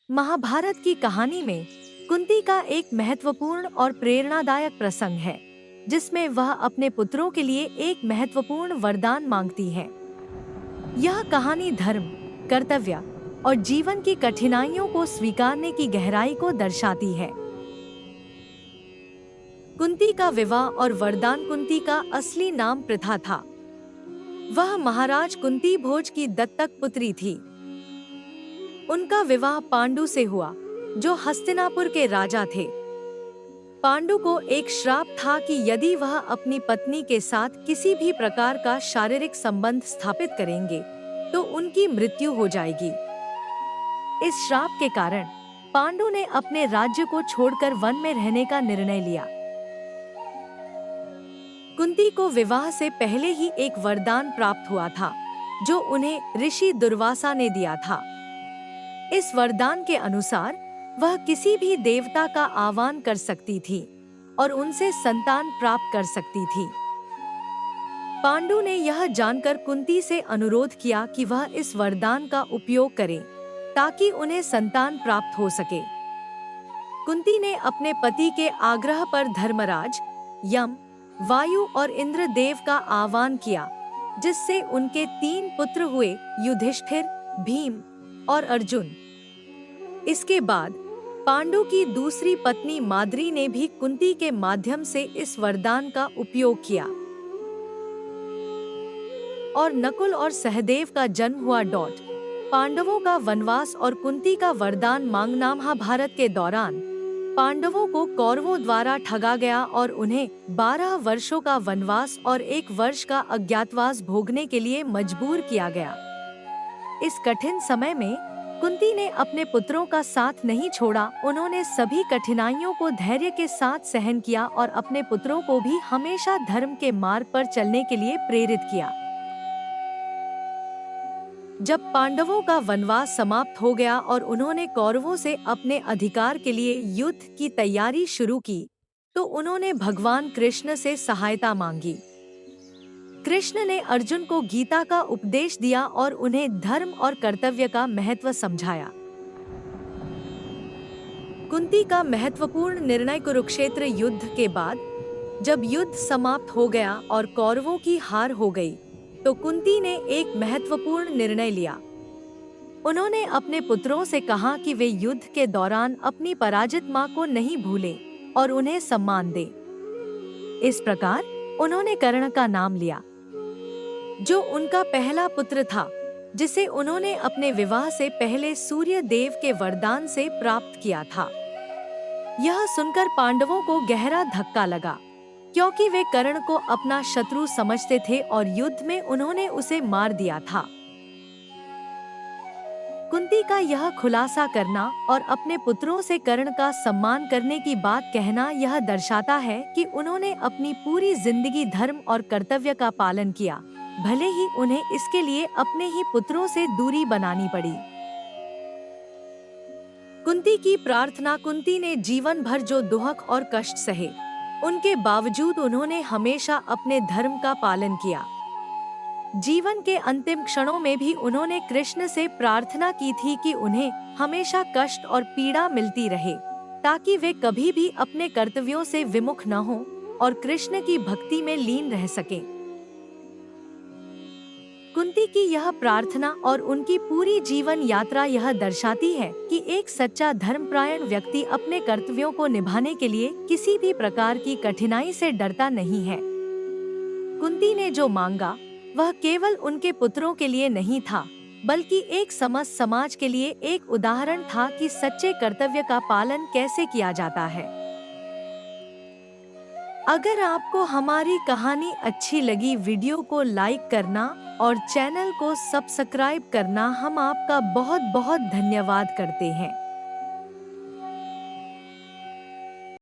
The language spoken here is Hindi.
महाभारत की कहानी में कुंती का एक महत्वपूर्ण और प्रेरणादायक प्रसंग है, जिसमें वह अपने पुत्रों के लिए एक महत्वपूर्ण वरदान मांगती है। यह कहानी धर्म, कर्तव्य और जीवन की कठिनाइयों को स्वीकारने की गहराई को दर्शाती है। कुंती का विवाह और वरदान। कुंती का असली नाम प्रथा था। वह महाराज कुंती भोज की दत्तक पुत्री थी। उनका विवाह पांडु से हुआ, जो हस्तिनापुर के राजा थे। पांडु को एक श्राप था कि यदि वह अपनी पत्नी के साथ किसी भी प्रकार का शारीरिक संबंध स्थापित करेंगे, तो उनकी मृत्यु हो जाएगी। इस श्राप के कारण पांडु ने अपने राज्य को छोड़कर वन में रहने का निर्णय लिया। कुंती को विवाह से पहले ही एक वरदान प्राप्त हुआ था, जो उन्हें ऋषि दुर्वासा ने दिया था। इस वरदान के अनुसार वह किसी भी देवता का आह्वान कर सकती थी और उनसे संतान प्राप्त कर सकती थी। पांडु ने यह जानकर कुंती से अनुरोध किया कि वह इस वरदान का उपयोग करे, ताकि उन्हें संतान प्राप्त हो सके। कुंती ने अपने पति के आग्रह पर धर्मराज, यम, वायु और इंद्रदेव का आह्वान किया, जिससे उनके 3 पुत्र हुए, युधिष्ठिर, भीम और अर्जुन। इसके बाद पांडु की दूसरी पत्नी माद्री ने भी कुंती के माध्यम से इस वरदान का उपयोग किया और नकुल और सहदेव का जन्म हुआ। पांडवों का वनवास और कुंती का वरदान मांगना। महाभारत के दौरान पांडवों को कौरवों द्वारा ठगा गया और उन्हें 12 वर्षों का वनवास और 1 वर्ष का अज्ञातवास भोगने के लिए मजबूर किया गया। इस कठिन समय में कुंती ने अपने पुत्रों का साथ नहीं छोड़ा। उन्होंने सभी कठिनाइयों को धैर्य के साथ सहन किया और अपने पुत्रों को भी हमेशा धर्म के मार्ग पर चलने के लिए प्रेरित किया। जब पांडवों का वनवास समाप्त हो गया और उन्होंने कौरवों से अपने अधिकार के लिए युद्ध की तैयारी शुरू की, तो उन्होंने भगवान कृष्ण से सहायता मांगी। कृष्ण ने अर्जुन को गीता का उपदेश दिया और उन्हें धर्म और कर्तव्य का महत्व समझाया। कुंती का महत्वपूर्ण निर्णय। कुरुक्षेत्र युद्ध के बाद जब युद्ध समाप्त हो गया और कौरवों की हार हो गई, तो कुंती ने एक महत्वपूर्ण निर्णय लिया। उन्होंने अपने पुत्रों से कहा कि वे युद्ध के दौरान अपनी पराजित मां को नहीं भूलें और उन्हें सम्मान दें। इस प्रकार उन्होंने कर्ण का नाम लिया, जो उनका पहला पुत्र था, जिसे उन्होंने अपने विवाह से पहले सूर्य देव के वरदान से प्राप्त किया था। यह सुनकर पांडवों को गहरा धक्का लगा, क्योंकि वे कर्ण को अपना शत्रु समझते थे और युद्ध में उन्होंने उसे मार दिया था। कुंती का यह खुलासा करना और अपने पुत्रों से कर्ण का सम्मान करने की बात कहना यह दर्शाता है कि उन्होंने अपनी पूरी जिंदगी धर्म और कर्तव्य का पालन किया, भले ही उन्हें इसके लिए अपने ही पुत्रों से दूरी बनानी पड़ी। कुंती की प्रार्थना। कुंती ने जीवन भर जो दुख और कष्ट सहे, उनके बावजूद उन्होंने हमेशा अपने धर्म का पालन किया। जीवन के अंतिम क्षणों में भी उन्होंने कृष्ण से प्रार्थना की थी कि उन्हें हमेशा कष्ट और पीड़ा मिलती रहे, ताकि वे कभी भी अपने कर्तव्यों से विमुख न हों और कृष्ण की भक्ति में लीन रह सकें। कुंती की यह प्रार्थना और उनकी पूरी जीवन यात्रा यह दर्शाती है कि एक सच्चा धर्मपरायण व्यक्ति अपने कर्तव्यों को निभाने के लिए किसी भी प्रकार की कठिनाई से डरता नहीं है। कुंती ने जो मांगा, वह केवल उनके पुत्रों के लिए नहीं था, बल्कि एक समस्त समाज के लिए एक उदाहरण था कि सच्चे कर्तव्य का पालन कैसे किया जाता है। अगर आपको हमारी कहानी अच्छी लगी, वीडियो को लाइक करना और चैनल को सब्सक्राइब करना। हम आपका बहुत बहुत धन्यवाद करते हैं।